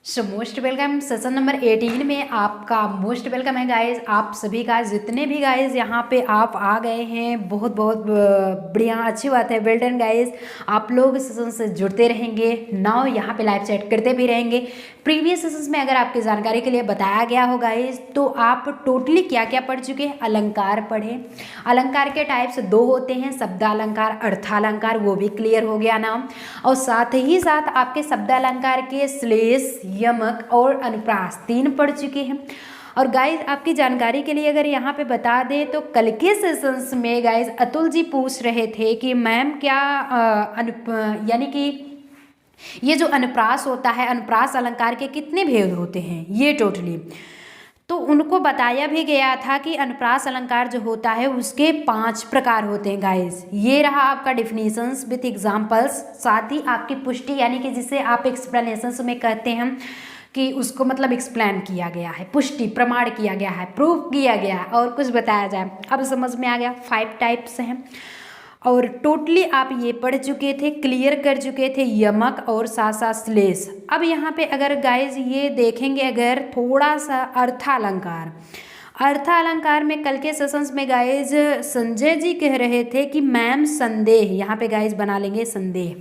So most welcome session number 18 में आपका most welcome है गाइज। आप सभी का जितने भी गाइज यहाँ पे आप आ गए हैं, बहुत बहुत बढ़िया, अच्छी बात है। Well done guys. आप लोग सेशन से जुड़ते रहेंगे, नाउ यहाँ पे लाइव चैट करते भी रहेंगे। प्रीवियस सेशंस में अगर आपकी जानकारी के लिए बताया गया हो गाइज, तो आप टोटली क्या क्या पढ़ चुके हैं। अलंकार पढ़े। अलंकार के टाइप्स दो होते हैं, शब्दालंकार, अर्थालंकार, वो भी क्लियर हो गया नाम। और साथ ही साथ आपके शब्दालंकार के श्लेष, यमक और अनुप्रास 3 पढ़ चुके हैं। और गाइज आपकी जानकारी के लिए अगर यहाँ पे बता दें तो कल के सेशंस में गाइज अतुल जी पूछ रहे थे कि मैम क्या यानी कि ये जो अनुप्रास होता है, अनुप्रास अलंकार के कितने भेद होते हैं ये टोटली। तो उनको बताया भी गया था कि अनुप्रास अलंकार जो होता है उसके 5 प्रकार होते हैं गाइस। ये रहा आपका डिफिनीशंस विथ एग्जांपल्स, साथ ही आपकी पुष्टि, यानी कि जिसे आप एक्सप्लेनेशंस में कहते हैं कि उसको मतलब एक्सप्लेन किया गया है, पुष्टि प्रमाण किया गया है, प्रूफ किया गया है और कुछ बताया जाए। अब समझ में आ गया। 5 टाइप्स हैं और टोटली आप ये पढ़ चुके थे, क्लियर कर चुके थे, यमक और साथ साथ श्लेष। अब यहाँ पे अगर गाइज ये देखेंगे अगर थोड़ा सा अर्थालंकार, अर्थालंकार में कल के सेशंस में गाइज संजय जी कह रहे थे कि मैम संदेह, यहाँ पे गाइज बना लेंगे संदेह।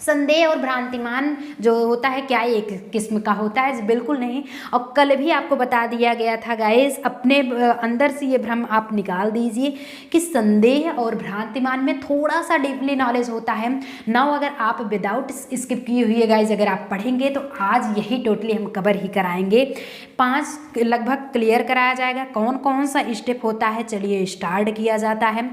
संदेह और भ्रांतिमान जो होता है क्या एक किस्म का होता है? बिल्कुल नहीं। और कल भी आपको बता दिया गया था गाइस, अपने अंदर से ये भ्रम आप निकाल दीजिए कि संदेह और भ्रांतिमान में थोड़ा सा डीपली नॉलेज होता है। नाउ अगर आप विदाउट स्किप किए हुए गाइस अगर आप पढ़ेंगे तो आज यही टोटली हम कवर ही कराएंगे। 5 लगभग क्लियर कराया जाएगा। कौन कौन सा स्टेप होता है, चलिए स्टार्ट किया जाता है।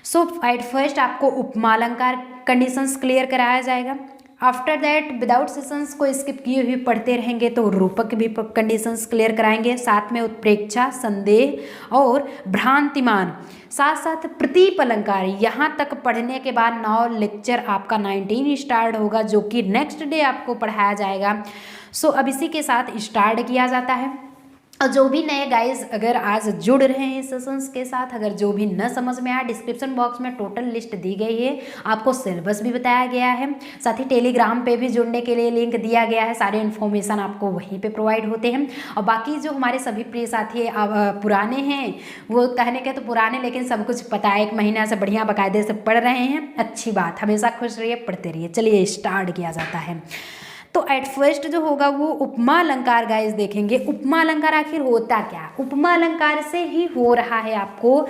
सो एट फर्स्ट आपको उपमालंकार कंडीशंस क्लियर कराया जाएगा। आफ्टर दैट विदाउट सेशंस को स्किप किए हुए पढ़ते रहेंगे तो रूपक भी कंडीशंस क्लियर कराएंगे, साथ में उत्प्रेक्षा, संदेह और भ्रांतिमान, साथ साथ प्रतीप अलंकार। यहाँ तक पढ़ने के बाद 9 लेक्चर आपका 19 स्टार्ट होगा, जो कि नेक्स्ट डे आपको पढ़ाया जाएगा। सो अब इसी के साथ स्टार्ट किया जाता है। और जो भी नए गाइज अगर आज जुड़ रहे हैं सेशंस के साथ, अगर जो भी न समझ में आया, डिस्क्रिप्शन बॉक्स में टोटल लिस्ट दी गई है, आपको सिलेबस भी बताया गया है, साथ ही टेलीग्राम पे भी जुड़ने के लिए लिंक दिया गया है। सारे इन्फॉर्मेशन आपको वहीं पे प्रोवाइड होते हैं। और बाकी जो हमारे सभी प्रिय साथी पुराने हैं, वो कहने के तो पुराने, लेकिन सब कुछ पता है, 1 महीना से बढ़िया बाकायदे से पढ़ रहे हैं। अच्छी बात, हमेशा खुश रहिए, पढ़ते रहिए। चलिए स्टार्ट किया जाता है। तो एट फर्स्ट जो होगा वो उपमा अलंकार गाइस देखेंगे। उपमा अलंकार आखिर होता क्या? उपमा अलंकार से ही हो रहा है आपको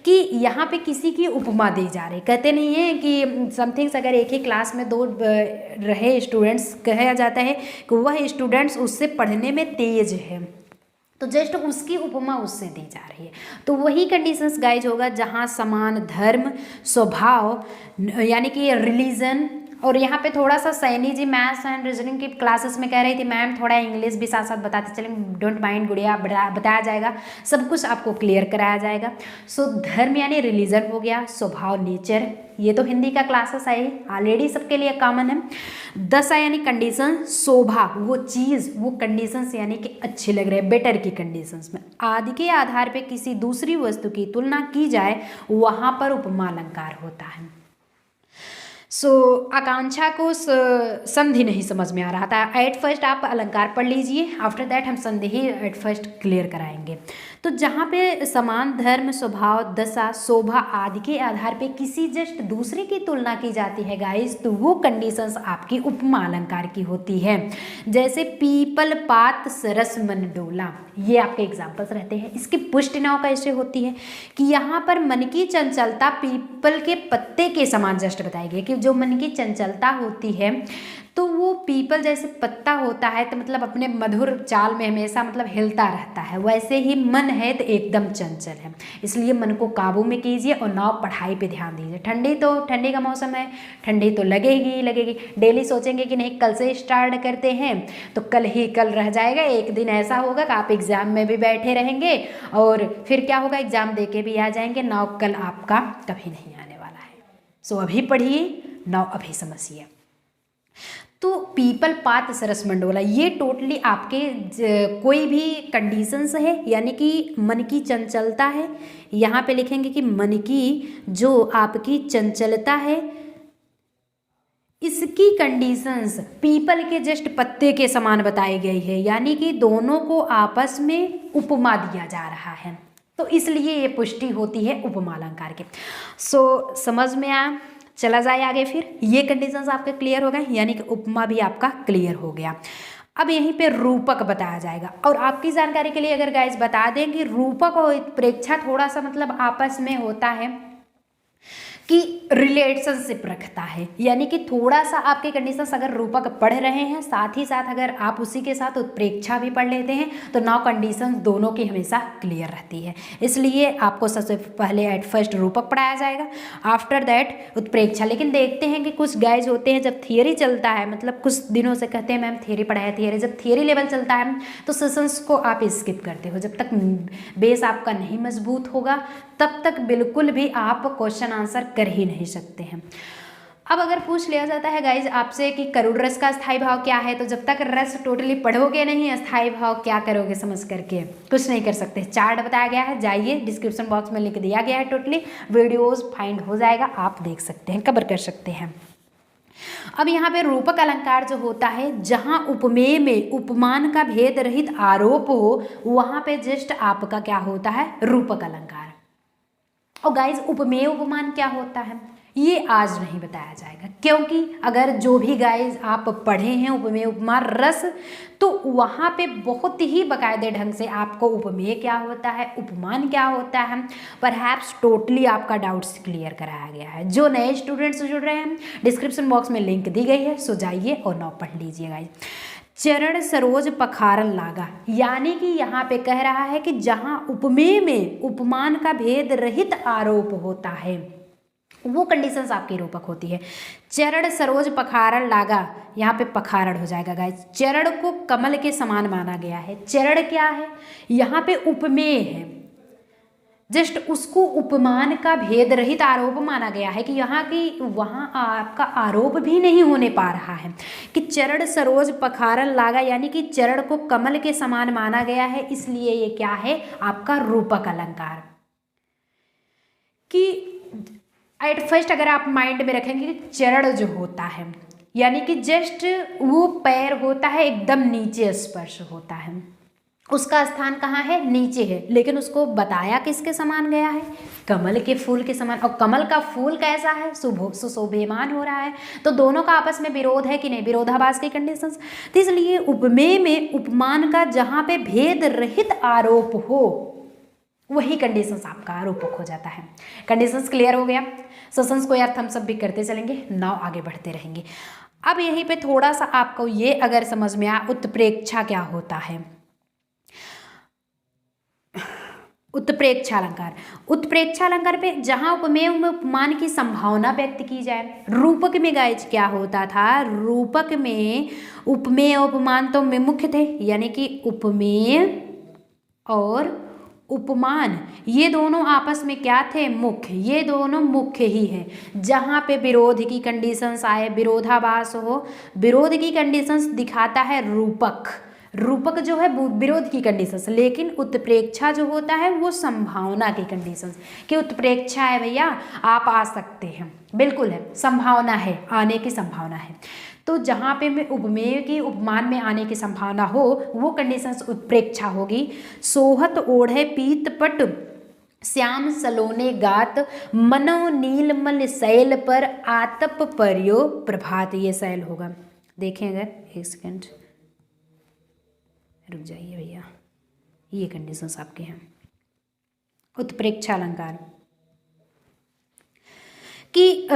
कि यहाँ पे किसी की उपमा दी जा रही। कहते नहीं है कि समथिंग्स अगर एक ही क्लास में 2 रहे स्टूडेंट्स, कहा जाता है कि वह स्टूडेंट्स उससे पढ़ने में तेज है, तो जस्ट उसकी उपमा उससे दी जा रही है। तो वही कंडीशंस गाइज होगा जहाँ समान धर्म, स्वभाव, यानी कि रिलीजन। और यहाँ पे थोड़ा सा Saini ji maths and reasoning की क्लासेस में कह रही थी मैम थोड़ा इंग्लिश भी साथ साथ बताते चलें, डोंट माइंड गुड़िया, बताया जाएगा, सब कुछ आपको क्लियर कराया जाएगा। सो धर्म यानी रिलीजन हो गया, स्वभाव नेचर, ये तो हिंदी का क्लासेस है ऑलरेडी, सबके लिए कॉमन है। दशा यानी कंडीशन, शोभा वो चीज़, वो कंडीशंस यानी कि अच्छे लग रहे हैं, बेटर की कंडीशंस में। आदि के आधार पे किसी दूसरी वस्तु की तुलना की जाए, वहाँ पर उपमा अलंकार होता है। सो आकांक्षा को संधि नहीं समझ में आ रहा था। एट फर्स्ट आप अलंकार पढ़ लीजिए, आफ्टर दैट हम संधि ही एट फर्स्ट क्लियर कराएंगे। तो जहाँ पे समान धर्म, स्वभाव, दशा, शोभा आदि के आधार पे किसी जस्ट दूसरे की तुलना की जाती है गाइस, तो वो कंडीशंस आपकी उपमा अलंकार की होती है। जैसे पीपल पात सरस मन डोला, ये आपके एग्जाम्पल्स रहते हैं। इसकी पुष्टि नाव कैसे होती है कि यहाँ पर मन की चंचलता पीपल के पत्ते के समान जस्ट बताई गई कि जो मन की चंचलता होती है तो वो पीपल जैसे पत्ता होता है, तो मतलब अपने मधुर चाल में हमेशा मतलब हिलता रहता है, वैसे ही मन है तो एकदम चंचल है। इसलिए मन को काबू में कीजिए और नाव पढ़ाई पे ध्यान दीजिए। ठंडी का मौसम है, ठंडी तो लगेगी ही लगेगी। डेली सोचेंगे कि नहीं कल से स्टार्ट करते हैं तो कल ही कल रह जाएगा। एक दिन ऐसा होगा कि आप एग्ज़ाम में भी बैठे रहेंगे और फिर क्या होगा, एग्ज़ाम दे के भी आ जाएंगे। नाव कल आपका कभी नहीं आने वाला है। सो अभी पढ़िए, नाव अभी समझिए। तो पीपल पात सरस मंडोला, ये टोटली आपके कोई भी कंडीशंस है, यानी कि मन की चंचलता है। यहाँ पे लिखेंगे कि मन की जो आपकी चंचलता है इसकी कंडीशंस पीपल के जस्ट पत्ते के समान बताई गई है, यानी कि दोनों को आपस में उपमा दिया जा रहा है, तो इसलिए ये पुष्टि होती है उपमा अलंकार के। सो समझ में आया, चला जाए आगे। फिर ये कंडीशंस आपके क्लियर हो गए, यानी कि उपमा भी आपका क्लियर हो गया। अब यहीं पे रूपक बताया जाएगा, और आपकी जानकारी के लिए अगर गाइस बता दें कि रूपक और उत्प्रेक्षा थोड़ा सा मतलब आपस में होता है कि रिलेशनशिप रखता है, यानी कि थोड़ा सा आपके कंडीशंस अगर रूपक पढ़ रहे हैं, साथ ही साथ अगर आप उसी के साथ उत्प्रेक्षा भी पढ़ लेते हैं, तो नाउ कंडीशंस दोनों की हमेशा क्लियर रहती है। इसलिए आपको सबसे पहले एट फर्स्ट रूपक पढ़ाया जाएगा, आफ्टर दैट उत्प्रेक्षा। लेकिन देखते हैं कि कुछ गाइज होते हैं, जब थियरी चलता है, मतलब कुछ दिनों से कहते हैं मैम थियरी पढ़ाया थियरी, जब थियरी लेवल चलता है तो सेशंस को आप स्किप करते हो। जब तक बेस आपका नहीं मजबूत होगा तब तक बिल्कुल भी आप क्वेश्चन आंसर कर ही नहीं सकते हैं। अब अगर पूछ लिया जाता है गाइज आपसे कि करुड़ रस का स्थायी भाव क्या है, तो जब तक रस टोटली पढ़ोगे नहीं, स्थायी भाव क्या करोगे समझ करके, कुछ नहीं कर सकते। चार्ट बताया गया है, जाइए डिस्क्रिप्शन बॉक्स में लिख दिया गया है, टोटली वीडियोस फाइंड हो जाएगा, आप देख सकते हैं, कवर कर सकते हैं। अब यहाँ पे रूपक अलंकार जो होता है, जहाँ उपमेय में उपमान का भेद रहित आरोप हो, वहाँ पे जस्ट आपका क्या होता है, रूपक अलंकार। और गाइज उपमेय उपमान क्या होता है ये आज नहीं बताया जाएगा, क्योंकि अगर जो भी गाइज आप पढ़े हैं उपमेय उपमान रस, तो वहाँ पे बहुत ही बाकायदे ढंग से आपको उपमेय क्या होता है, उपमान क्या होता है, परहैप्स टोटली आपका डाउट्स क्लियर कराया गया है। जो नए स्टूडेंट्स जुड़ रहे हैं, डिस्क्रिप्शन बॉक्स में लिंक दी गई है, सो जाइए और नाउ पढ़ लीजिए गाइज। चरण सरोज पखारन लागा, यानी कि यहाँ पे कह रहा है कि जहाँ उपमेय में उपमान का भेद रहित आरोप होता है, वो कंडीशंस आपकी रूपक होती है। चरण सरोज पखारण लागा, यहाँ पे पखारण हो जाएगा गाइस। चरण को कमल के समान माना गया है। चरण क्या है, यहाँ पे उपमेय है, जस्ट उसको उपमान का भेद रहित आरोप माना गया है कि यहाँ की वहाँ आपका आरोप भी नहीं होने पा रहा है कि चरण सरोज पखारन लागा, यानी कि चरण को कमल के समान माना गया है, इसलिए ये क्या है आपका रूपक अलंकार। कि एट फर्स्ट अगर आप माइंड में रखेंगे कि चरण जो होता है यानी कि जस्ट वो पैर होता है एकदम नीचे स्पर्श होता है, उसका स्थान कहाँ है, नीचे है, लेकिन उसको बताया किसके समान गया है, कमल के फूल के समान। और कमल का फूल कैसा है, सुशोभेमान हो रहा है, तो दोनों का आपस में विरोध है कि नहीं, विरोधाभास की कंडीशंस। तो इसलिए उपमेय में उपमान का जहाँ पे भेद रहित आरोप हो, वही कंडीशंस आपका आरोपक हो जाता है। कंडीशंस क्लियर हो गया, सेशंस को यार थम्स अप भी करते चलेंगे, नाउ आगे बढ़ते रहेंगे। अब यहीं पे थोड़ा सा आपको ये अगर समझ में आया उत्प्रेक्षा क्या होता है, उत्प्रेक्षा अलंकार। उत्प्रेक्षा अलंकार पे जहां उपमेय में उपमान की संभावना व्यक्त की जाए, रूपक में गाइज क्या होता था, रूपक में उपमेय उपमान तो मुख्य थे, यानी कि उपमेय और उपमान ये दोनों आपस में क्या थे, मुख्य, ये दोनों मुख्य ही है। जहाँ पे विरोध की कंडीशंस आए, विरोधाभास हो, विरोध की कंडीशंस दिखाता है रूपक, रूपक जो है विरोध की कंडीशंस, लेकिन उत्प्रेक्षा जो होता है वो संभावना की कंडीशंस, कि उत्प्रेक्षा है भैया आप आ सकते हैं, बिल्कुल है, संभावना है, आने की संभावना है। तो जहाँ पे में उपमेय की उपमान में आने की संभावना हो वो कंडीशंस उत्प्रेक्षा होगी। सोहत ओढ़े पीतपट श्याम सलोने गात, मनो नीलमल शैल पर आतप पर्यो प्रभात, ये शैल होगा। देखें अगर एक सेकेंड रुक जाइए भैया, ये कंडीशंस आपके हैं उत्प्रेक्षा अलंकार कि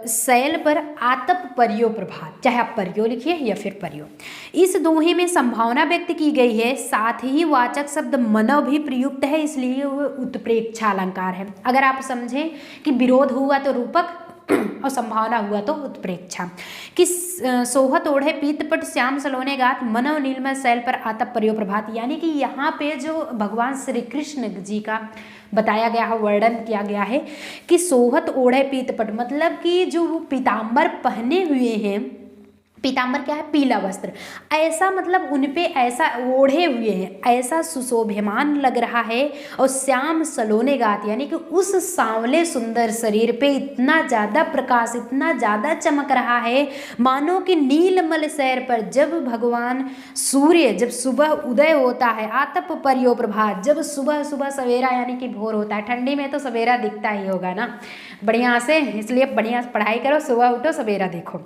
शैल पर आतप पर्यो प्रभात, चाहे आप पर्यो लिखिए या फिर पर्यो, इस दोहे में संभावना व्यक्त की गई है, साथ ही वाचक शब्द मनो भी प्रयुक्त है, इसलिए वो उत्प्रेक्षा अलंकार है। अगर आप समझें कि विरोध हुआ तो रूपक और संभावना हुआ तो उत्प्रेक्षा। कि सोहत ओढ़े पीतपट श्याम सलोने गात, मनो नीलमय शैल पर आतप पर्यो प्रभात, यानी कि यहाँ पे जो भगवान श्री कृष्ण जी का बताया गया है, वर्णन किया गया है कि सोहत ओढ़े पीतपट, मतलब कि जो वो पीताम्बर पहने हुए हैं पीताम्बर क्या है, पीला वस्त्र, ऐसा मतलब उन पे ऐसा ओढ़े हुए हैं, ऐसा सुशोभ्यमान लग रहा है। और श्याम सलोने गात, यानी कि उस सांवले सुंदर शरीर पे इतना ज़्यादा प्रकाश, इतना ज़्यादा चमक रहा है, मानो कि नीलमल शैर पर जब भगवान सूर्य जब सुबह उदय होता है, आतप पर्यो प्रभात, जब सुबह सुबह सवेरा यानी कि भोर होता है, ठंडी में तो सवेरा दिखता ही होगा ना बढ़िया से, इसलिए बढ़िया पढ़ाई करो, सुबह उठो सवेरा देखो।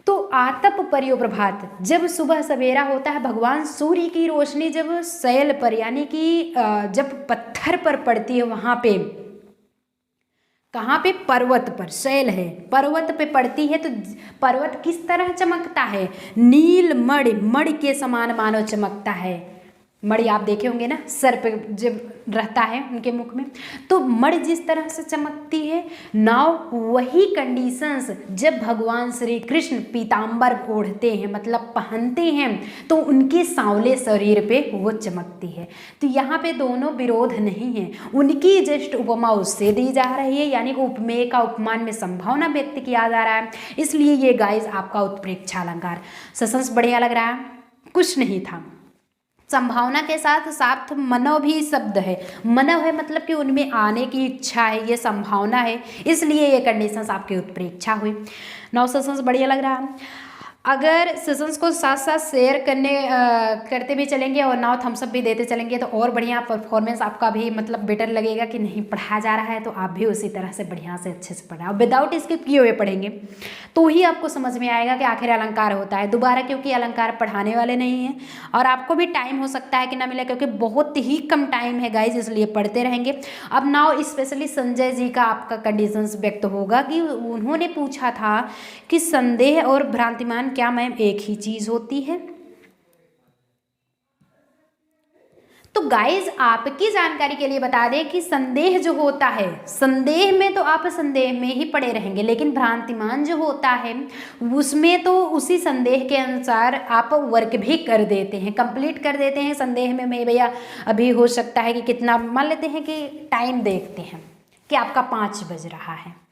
तो आतप पर्यो प्रभात, जब सुबह सवेरा होता है, भगवान सूर्य की रोशनी जब शैल पर यानी कि जब पत्थर पर पड़ती है, वहाँ पे, कहाँ पे, पर्वत पर, शैल है, पर्वत पे पड़ती है, तो पर्वत किस तरह चमकता है, नील मणि, मणि के समान मानो चमकता है। मणि आप देखे होंगे ना, सर पे जब रहता है उनके मुख में, तो मणि जिस तरह से चमकती है, नाव वही कंडीशंस जब भगवान श्री कृष्ण पीताम्बर ओढ़ते हैं, मतलब पहनते हैं, तो उनके सांवले शरीर पे वो चमकती है। तो यहाँ पे दोनों विरोध नहीं है, उनकी जस्ट उपमा उससे दी जा रही है, यानी कि उपमेय का उपमान में संभावना व्यक्त किया जा रहा है, इसलिए ये गाइस आपका उत्प्रेक्षा अलंकार। ससेंस बढ़िया लग रहा है, कुछ नहीं था। संभावना के साथ साथ मनव भी शब्द है, मनव है मतलब कि उनमें आने की इच्छा है, ये संभावना है, इसलिए ये कंडीशंस आपकी उत्प्रेक्षा हुई। 9 सेशंस बढ़िया लग रहा है। अगर सेशंस को साथ साथ शेयर करते भी चलेंगे और नाउ थम्सअप भी देते चलेंगे तो और बढ़िया परफॉर्मेंस आपका भी मतलब बेटर लगेगा कि नहीं पढ़ाया जा रहा है, तो आप भी उसी तरह से बढ़िया से अच्छे से पढ़ाओ। विदाउट स्किप किए हुए पढ़ेंगे तो ही आपको समझ में आएगा कि आखिर अलंकार होता है। दोबारा क्योंकि अलंकार पढ़ाने वाले नहीं हैं और आपको भी टाइम हो सकता है कि ना मिले, क्योंकि बहुत ही कम टाइम है गाइज, इसलिए पढ़ते रहेंगे। अब नाउ स्पेशली संजय जी का आपका कंडीशंस व्यक्त होगा कि उन्होंने पूछा था कि संदेह और भ्रांतिमान क्या मैम एक ही चीज होती है? तो गाइज आपकी जानकारी के लिए बता दें कि संदेह जो होता है, संदेह में तो आप संदेह में ही पड़े रहेंगे, लेकिन भ्रांतिमान जो होता है उसमें तो उसी संदेह के अनुसार आप वर्क भी कर देते हैं, कंप्लीट कर देते हैं। संदेह में मैं भैया अभी हो सकता है कि कितना, मान लेते हैं कि टाइम देखते हैं कि आपका 5 बज रहा है,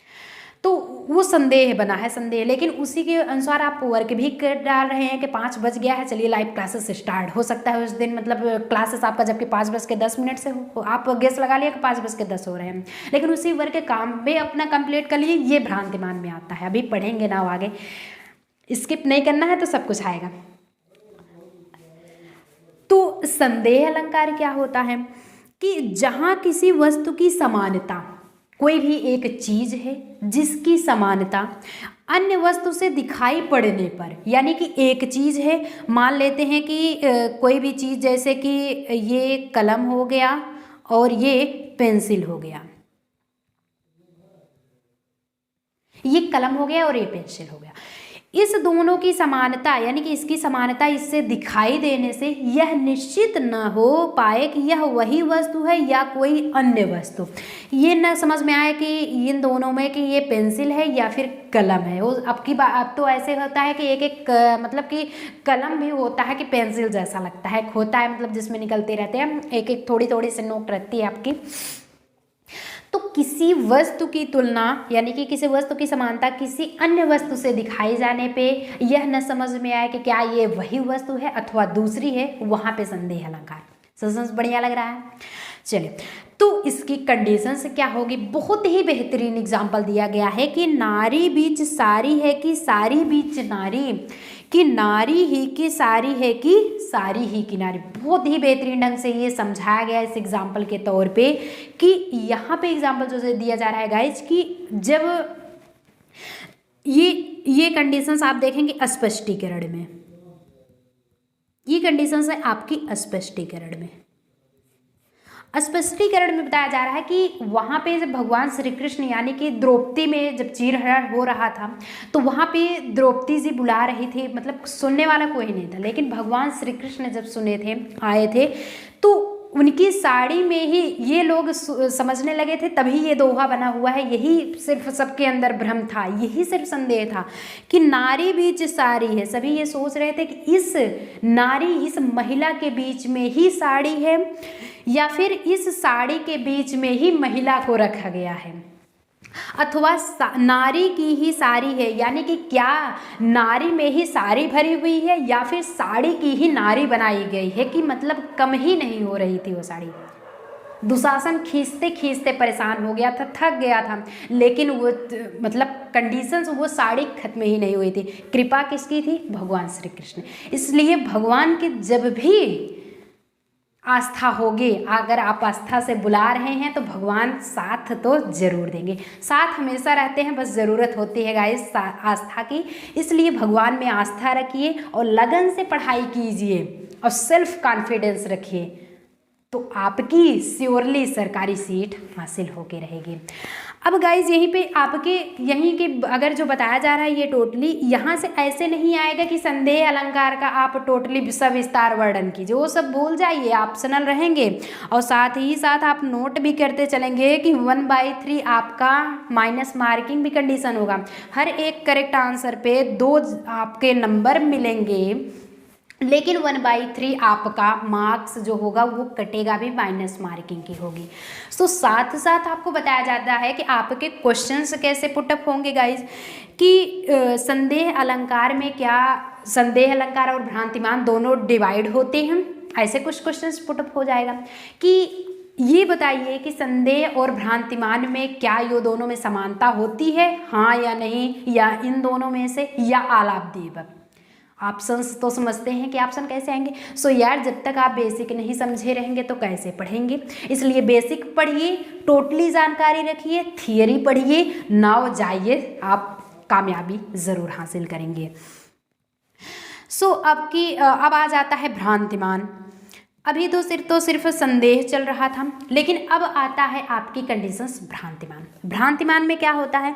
तो वो संदेह बना है संदेह, लेकिन उसी के अनुसार आप वर्क भी कर डाल रहे हैं कि 5 बज गया है, चलिए लाइव क्लासेस स्टार्ट हो सकता है उस दिन, मतलब क्लासेस आपका जबकि 5:10 से हो, आप गेस लगा लिया कि 5:10 हो रहे हैं, लेकिन उसी वर्क के काम भी अपना कंप्लीट कर लिए, ये भ्रांतिमान में आता है। अभी पढ़ेंगे ना आगे, स्किप नहीं करना है तो सब कुछ आएगा। तो संदेह अलंकार क्या होता है कि जहां किसी वस्तु की समानता, कोई भी एक चीज है जिसकी समानता अन्य वस्तु से दिखाई पड़ने पर, यानी कि एक चीज है, मान लेते हैं कि कोई भी चीज, जैसे कि ये कलम हो गया और ये पेंसिल हो गया, ये कलम हो गया और ये पेंसिल हो गया, इस दोनों की समानता यानी कि इसकी समानता इससे दिखाई देने से यह निश्चित न हो पाए कि यह वही वस्तु है या कोई अन्य वस्तु। ये न समझ में आए कि इन दोनों में कि ये पेंसिल है या फिर कलम है। वो अब तो ऐसे होता है कि एक मतलब कि कलम भी होता है कि पेंसिल जैसा लगता है, होता है मतलब जिसमें निकलते रहते हैं, एक थोड़ी थोड़ी सी नोक रहती है आपकी। तो किसी वस्तु की तुलना यानी कि किसी वस्तु की समानता किसी अन्य वस्तु से दिखाई जाने पे यह न समझ में आए कि क्या ये वही वस्तु है अथवा दूसरी है, वहां पे संदेह अलंकार। सेशंस बढ़िया लग रहा है। चलिए, तो इसकी कंडीशंस क्या होगी, बहुत ही बेहतरीन एग्जाम्पल दिया गया है कि नारी बीच सारी है कि सारी बीच नारी, कि नारी ही की सारी है कि सारी ही की नारी। बहुत ही बेहतरीन ढंग से ये समझाया गया इस एग्जाम्पल के तौर पे कि यहाँ पे एग्जाम्पल जो दिया जा रहा है गाइज कि जब ये कंडीशंस आप देखेंगे स्पष्टीकरण में, ये कंडीशंस है आपकी स्पष्टीकरण में। स्पष्टीकरण में बताया जा रहा है कि वहाँ पे जब भगवान श्री कृष्ण यानी कि द्रौपदी में जब चीरहरण हो रहा था तो वहाँ पे द्रौपदी जी बुला रही थी, मतलब सुनने वाला कोई नहीं था, लेकिन भगवान श्री कृष्ण जब सुने थे आए थे तो उनकी साड़ी में ही ये लोग समझने लगे थे, तभी ये दोहा बना हुआ है। यही सिर्फ सबके अंदर भ्रम था, यही सिर्फ संदेह था कि नारी बीच साड़ी है। सभी ये सोच रहे थे कि इस नारी, इस महिला के बीच में ही साड़ी है या फिर इस साड़ी के बीच में ही महिला को रखा गया है। अथवा नारी की ही साड़ी है, यानी कि क्या नारी में ही साड़ी भरी हुई है या फिर साड़ी की ही नारी बनाई गई है, कि मतलब कम ही नहीं हो रही थी वो साड़ी। दुशासन खींचते खींचते परेशान हो गया था, थक गया था, लेकिन वो मतलब कंडीशंस, वो साड़ी खत्म ही नहीं हुई थी। कृपा किसकी थी? भगवान श्री कृष्ण। इसलिए भगवान की जब भी आस्था होगी, अगर आप आस्था से बुला रहे हैं तो भगवान साथ तो जरूर देंगे। साथ हमेशा रहते हैं, बस ज़रूरत होती है गाइस आस्था की। इसलिए भगवान में आस्था रखिए और लगन से पढ़ाई कीजिए और सेल्फ कॉन्फिडेंस रखिए, तो आपकी श्योरली सरकारी सीट हासिल होके रहेगी। अब गाइज यहीं पे आपके यहीं के अगर जो बताया जा रहा है ये टोटली यहाँ से ऐसे नहीं आएगा कि संदेह अलंकार का आप टोटली सविस्तार वर्णन कीजिए, वो सब भूल जाइए, ऑप्शनल रहेंगे। और साथ ही साथ आप नोट भी करते चलेंगे कि 1/3 आपका माइनस मार्किंग भी कंडीशन होगा। हर एक करेक्ट आंसर पे 2 आपके नंबर मिलेंगे, लेकिन 1/3 आपका मार्क्स जो होगा वो कटेगा भी, माइनस मार्किंग की होगी। तो साथ साथ आपको बताया जाता है कि आपके क्वेश्चंस कैसे पुटअप होंगे गाइज, कि संदेह अलंकार में क्या संदेह अलंकार और भ्रांतिमान दोनों डिवाइड होते हैं, ऐसे कुछ क्वेश्चंस पुटअप हो जाएगा। कि ये बताइए कि संदेह और भ्रांतिमान में क्या ये दोनों में समानता होती है, हाँ या नहीं, या इन दोनों में से, या आलाप दीप। ऑप्शंस तो समझते हैं कि ऑप्शन कैसे आएंगे। सो यार जब तक आप बेसिक नहीं समझे रहेंगे तो कैसे पढ़ेंगे, इसलिए बेसिक पढ़िए, टोटली जानकारी रखिए, थियरी पढ़िए, नाव जाइए, आप कामयाबी ज़रूर हासिल करेंगे। सो अब आ जाता है भ्रांतिमान। अभी तो सिर्फ संदेह चल रहा था, लेकिन अब आता है आपकी कंडीशंस भ्रांतिमान। भ्रांतिमान में क्या होता है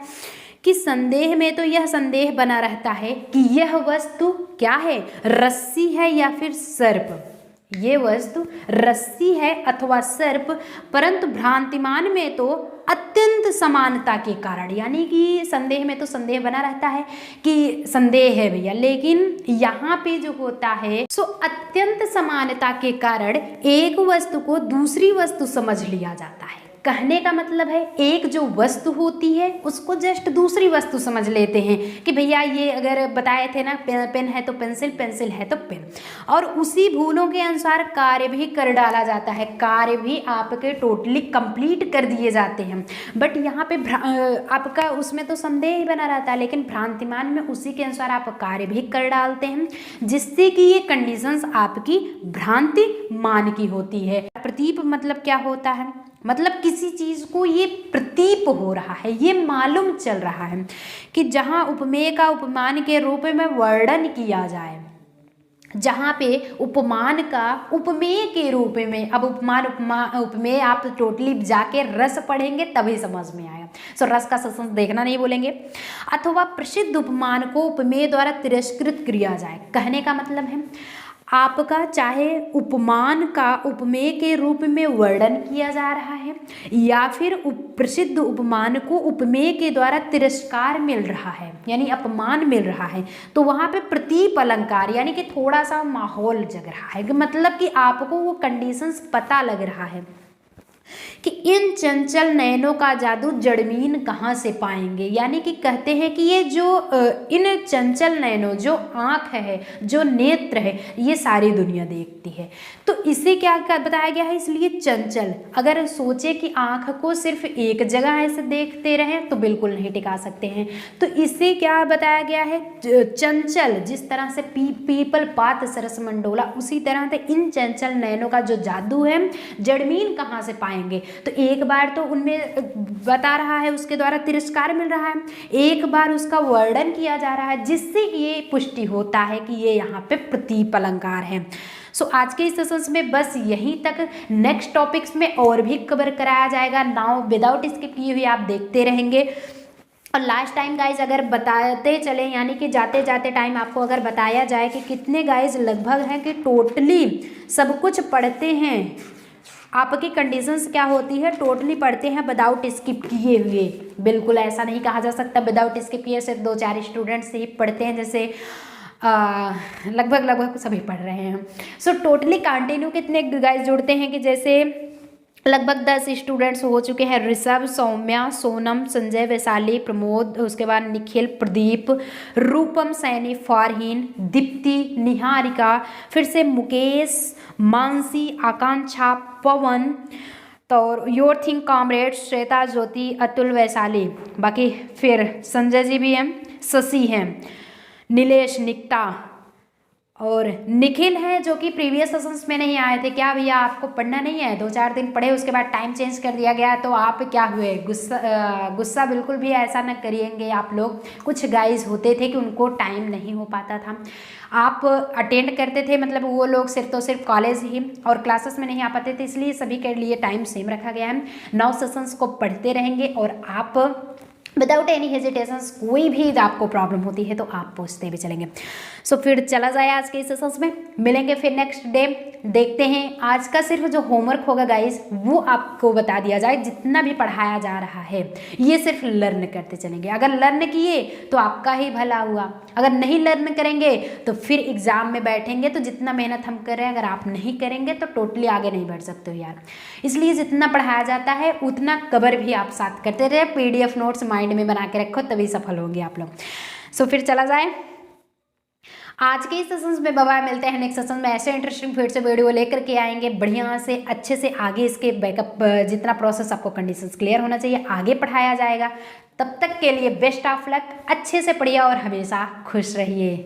कि संदेह में तो यह संदेह बना रहता है कि यह वस्तु क्या है, रस्सी है या फिर सर्प। ये वस्तु रस्सी है अथवा सर्प, परंतु भ्रांतिमान में तो अत्यंत समानता के कारण, यानी कि संदेह में तो संदेह बना रहता है कि संदेह है भैया, लेकिन यहाँ पे जो होता है सो अत्यंत समानता के कारण एक वस्तु को दूसरी वस्तु समझ लिया जाता है। कहने का मतलब है एक जो वस्तु होती है उसको जस्ट दूसरी वस्तु समझ लेते हैं कि भैया ये अगर बताए थे ना पेन है तो पेंसिल, पेंसिल है तो पेन, और उसी भूलों के अनुसार कार्य भी कर डाला जाता है, कार्य भी आपके टोटली कंप्लीट कर दिए जाते हैं। बट यहाँ पे आपका उसमें तो संदेह ही बना रहता है, लेकिन भ्रांतिमान में उसी के अनुसार आप कार्य भी कर डालते हैं, जिससे कि ये कंडीशंस आपकी भ्रांति मान की होती है। प्रतीप मतलब क्या होता है, मतलब किसी चीज को ये प्रतीप हो रहा है, ये मालूम चल रहा है कि जहाँ उपमेय का उपमान के रूप में वर्णन किया जाए, जहाँ पे उपमान का उपमेय के रूप में, अब उपमेय आप टोटली जाके रस पढ़ेंगे तभी समझ में आएगा। सो रस का सेशन देखना नहीं बोलेंगे। अथवा प्रसिद्ध उपमान को उपमेय द्वारा तिरस्कृत किया जाए, कहने का मतलब है आपका चाहे उपमान का उपमेय के रूप में वर्णन किया जा रहा है या फिर प्रसिद्ध उपमान को उपमेय के द्वारा तिरस्कार मिल रहा है, यानी अपमान मिल रहा है, तो वहाँ पे प्रतीप अलंकार यानी कि थोड़ा सा माहौल जग रहा है, मतलब कि आपको वो कंडीशंस पता लग रहा है कि इन चंचल नयनों का जादू जड़मीन कहाँ से पाएंगे। यानी कि कहते हैं कि ये जो इन चंचल नयनों, जो आँख है, जो नेत्र है, ये सारी दुनिया देखती है, तो इसे क्या बताया गया है, इसलिए चंचल। अगर सोचे कि आँख को सिर्फ एक जगह ऐसे देखते रहें तो बिल्कुल नहीं टिका सकते हैं, तो इसे क्या बताया गया है, चंचल। जिस तरह से पीपल पात सरस मंडोला, उसी तरह से इन चंचल नयनों का जो जादू है जड़मीन कहाँ से पाएंगे। तो एक बार तो उनमें बता रहा है, उसके द्वारा तिरस्कार मिल रहा है, एक बार उसका वर्णन किया जा रहा है, जिससे ये पुष्टि होता है कि ये यहाँ पे प्रतीप अलंकार है। सो आज के इस सेशंस में बस यहीं तक, नेक्स्ट टॉपिक्स में और भी कवर कराया जाएगा। नाउ विदाउट स्किप किए हुए आप देखते रहेंगे। और लास्ट टाइम गाइज अगर बताते चले, यानी कि जाते जाते टाइम आपको अगर बताया जाए कि कितने गाइज लगभग हैं कि टोटली सब कुछ पढ़ते हैं, आपकी कंडीशंस क्या होती है, टोटली पढ़ते हैं विदाउट स्किप किए हुए। बिल्कुल ऐसा नहीं कहा जा सकता विदाउट स्किप किए सिर्फ 2-4 स्टूडेंट्स ही पढ़ते हैं, जैसे लगभग सभी पढ़ रहे हैं। सो टोटली कंटिन्यू कितने गाइज जुड़ते हैं कि जैसे लगभग 10 स्टूडेंट्स हो चुके हैं। ऋषभ, सौम्या, सोनम, संजय, वैशाली, प्रमोद, उसके बाद निखिल, प्रदीप, रूपम, सैनी, फारहीन, दीप्ति, निहारिका, फिर से मुकेश, मानसी, आकांक्षा, पवन, तो योर थिंक कॉमरेड, श्वेता, ज्योति, अतुल, वैशाली, बाकी फिर संजय जी भी हैं, शशि हैं, नीलेश, निकिता और निखिल है जो कि प्रीवियस सेशंस में नहीं आए थे। क्या भैया आपको पढ़ना नहीं है? 2-4 दिन पढ़े, उसके बाद टाइम चेंज कर दिया गया तो आप क्या हुए? गुस्सा बिल्कुल भी ऐसा न करिएंगे आप लोग। कुछ गाइज होते थे कि उनको टाइम नहीं हो पाता था, आप अटेंड करते थे, मतलब वो लोग सिर्फ तो सिर्फ कॉलेज ही और क्लासेस में नहीं आ पाते थे, इसलिए सभी के लिए टाइम सेम रखा गया है। 9 सेशंस को पढ़ते रहेंगे और आप विदाउट एनी हेजिटेशंस, कोई भी आपको प्रॉब्लम होती है तो आप पूछते भी चलेंगे। सो फिर चला जाए आज के सेशंस में, मिलेंगे फिर नेक्स्ट डे। देखते हैं आज का सिर्फ जो होमवर्क होगा गाइस वो आपको बता दिया जाए। जितना भी पढ़ाया जा रहा है ये सिर्फ लर्न करते चलेंगे। अगर लर्न किए तो आपका ही भला हुआ, अगर नहीं लर्न करेंगे तो फिर एग्जाम में बैठेंगे तो जितना मेहनत हम कर रहे हैं अगर आप नहीं करेंगे तो टोटली आगे नहीं बढ़ सकते हो यार। इसलिए जितना पढ़ाया जाता है उतना कवर भी आप साथ करते रहे। PDF नोट्स माइंड में बना के रखो तभी सफल होंगे आप लोग। सो फिर चला जाए आज के इस सेशंस में। बाय, मिलते हैं नेक्स्ट सेशन में ऐसे इंटरेस्टिंग फिर से वीडियो लेकर के आएंगे बढ़िया से अच्छे से। आगे इसके बैकअप जितना प्रोसेस आपको कंडीशंस क्लियर होना चाहिए आगे पढ़ाया जाएगा। तब तक के लिए बेस्ट ऑफ लक, अच्छे से पढ़िए और हमेशा खुश रहिए।